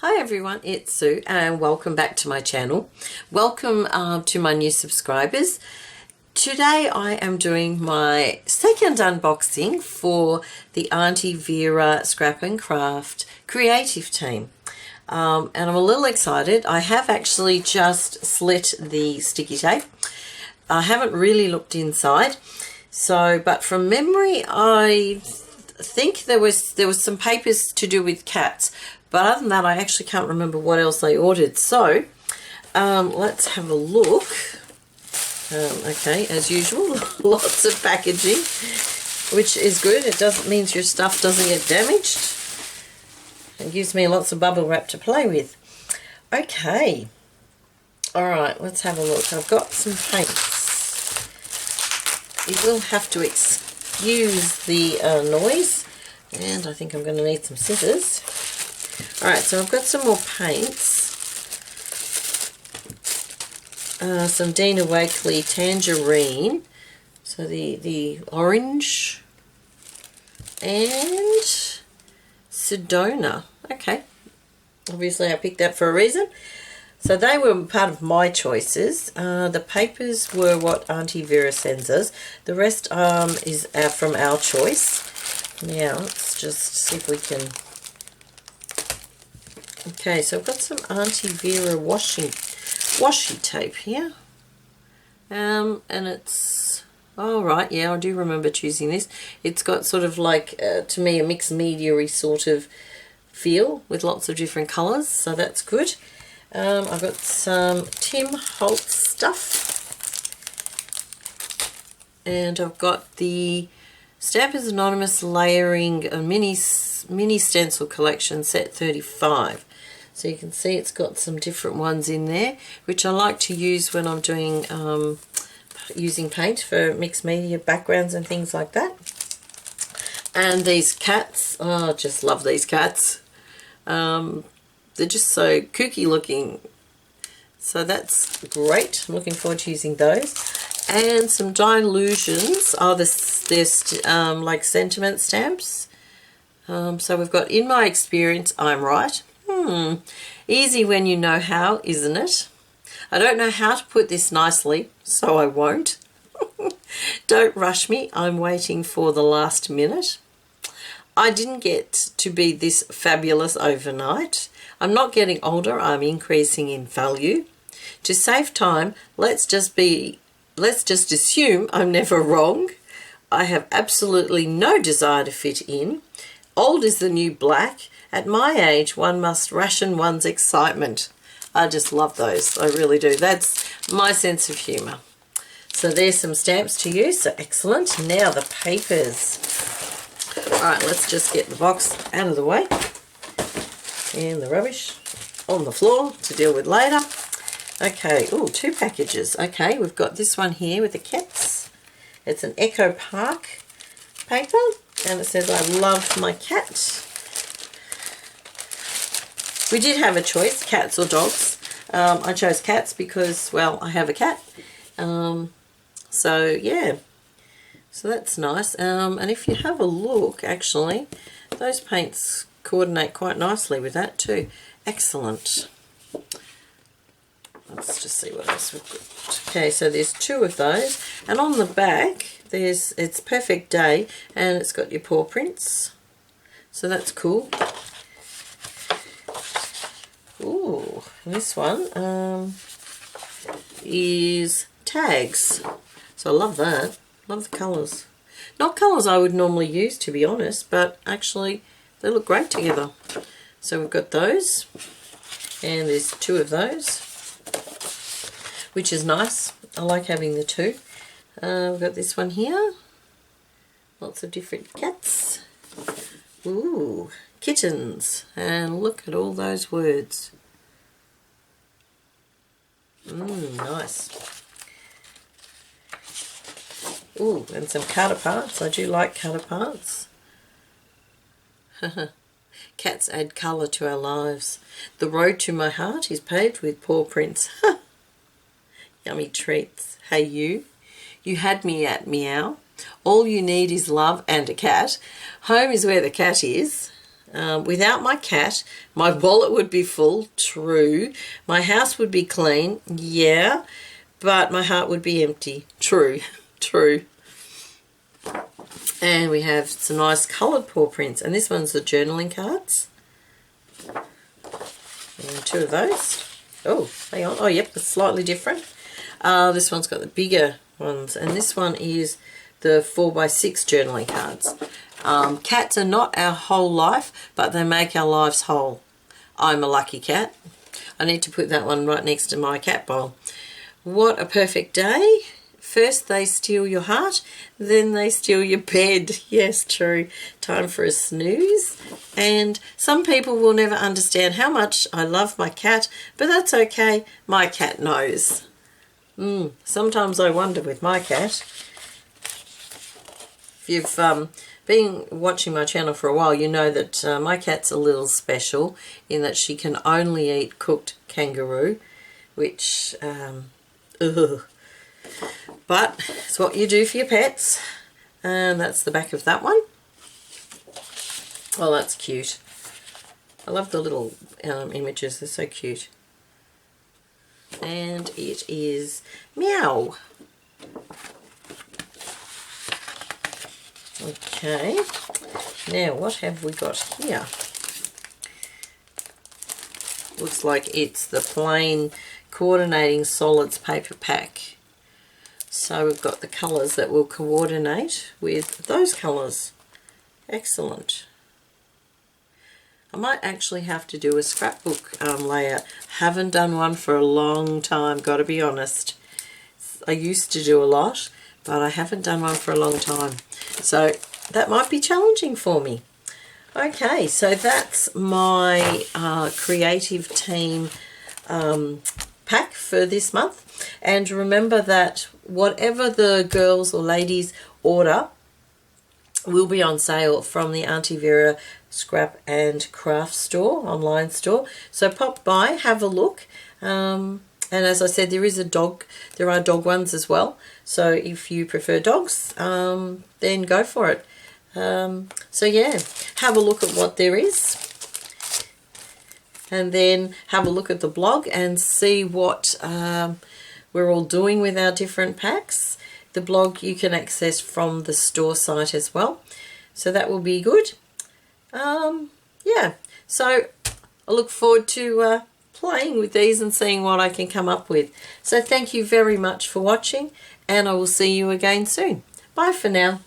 Hi everyone, it's Sue and welcome back to my channel. Welcome to my new subscribers. Today I am doing my second unboxing for the Aunty Vera Scrap and Craft creative team. And I'm a little excited. I have actually just slit the sticky tape. I haven't really looked inside. But from memory, I think there was some papers to do with cats. But other than that, I actually can't remember what else they ordered. So, let's have a look. Okay, as usual, lots of packaging, which is good. It doesn't mean your stuff doesn't get damaged. It gives me lots of bubble wrap to play with. Okay. All right, let's have a look. I've got some paints. You will have to excuse the noise. And I think I'm going to need some scissors. Alright, so I've got some more paints. Some Dina Wakley Tangerine. So the orange. And Sedona. Okay. Obviously I picked that for a reason. So they were part of my choices. The papers were what Aunty Vera sends us. The rest is from our choice. Now, let's just see if we can... Okay, so I've got some Aunty Vera washi tape here. And it's... Oh, right, yeah, I do remember choosing this. It's got sort of like, to me, a mixed media-y sort of feel with lots of different colours, so that's good. I've got some Tim Holtz stuff. And I've got the Stampers Anonymous Layering a mini stencil collection set 35. So you can see it's got some different ones in there, which I like to use when I'm doing using paint for mixed media backgrounds and things like that. And these cats, oh, I just love these cats. They're just so kooky looking. So that's great. I'm looking forward to using those. And some Dilutions. Oh, there's like sentiment stamps. So we've got In My Experience, I'm Right. Easy when you know how, isn't it? I don't know how to put this nicely, so I won't. Don't rush me, I'm waiting for the last minute. I didn't get to be this fabulous overnight. I'm not getting older, I'm increasing in value. To save time, let's just assume I'm never wrong. I have absolutely no desire to fit in. Old is the new black. At my age, one must ration one's excitement. I just love those. I really do. That's my sense of humour. So there's some stamps to use. So excellent. Now the papers. Alright, let's just get the box out of the way. And the rubbish on the floor to deal with later. Okay, oh, 2 packages. Okay, we've got this one here with the cats. It's an Echo Park paper. And it says, I love my cat. We did have a choice, cats or dogs. I chose cats because, well, I have a cat. So, yeah. So that's nice. And if you have a look, actually, those paints coordinate quite nicely with that too. Excellent. Let's just see what else we've got. Okay, so there's 2 of those. And on the back, it's Perfect Day, and it's got your paw prints. So that's cool. Ooh, this one is tags. So I love that. Love the colours. Not colours I would normally use, to be honest, but actually they look great together. So we've got those, and there's 2 of those, which is nice. I like having the 2. We've got this one here. Lots of different cats. Ooh, kittens. And look at all those words. Nice. Ooh, and some cutter parts. I do like cutter parts. Cats add colour to our lives. The road to my heart is paved with paw prints. Yummy treats. Hey you. You had me at meow. All you need is love and a cat. Home is where the cat is. Without my cat, my wallet would be full, true. My house would be clean, yeah. But my heart would be empty, true, true. And we have some nice coloured paw prints. And this one's the journaling cards. And 2 of those. Oh, hang on. Oh, yep, it's slightly different. This one's got the bigger ones. And this one is the 4x6 journaling cards. Cats are not our whole life, but they make our lives whole. I'm a lucky cat. I need to put that one right next to my cat bowl. What a perfect day. First they steal your heart, then they steal your bed. Yes, true. Time for a snooze. And some people will never understand how much I love my cat, but that's okay. My cat knows. Sometimes I wonder with my cat. If you've been watching my channel for a while, you know that my cat's a little special in that she can only eat cooked kangaroo, which, but it's what you do for your pets. And that's the back of that one. Oh, that's cute. I love the little images, they're so cute. And it is meow. Okay, now what have we got here? Looks like it's the plain coordinating solids paper pack. So we've got the colours that will coordinate with those colours. Excellent. I might actually have to do a scrapbook layout. Haven't done one for a long time, got to be honest. I used to do a lot, but I haven't done one for a long time. So that might be challenging for me. Okay, so that's my creative team pack for this month. And remember that whatever the girls or ladies order will be on sale from the Aunty Vera Scrap and Craft store, online store. So pop by, have a look. And as I said, there are dog ones as well. So if you prefer dogs, then go for it. So yeah, have a look at what there is. And then have a look at the blog and see what we're all doing with our different packs. The blog you can access from the store site as well. So that will be good. Yeah, so I look forward to playing with these and seeing what I can come up with. So thank you very much for watching, and I will see you again soon. Bye for now.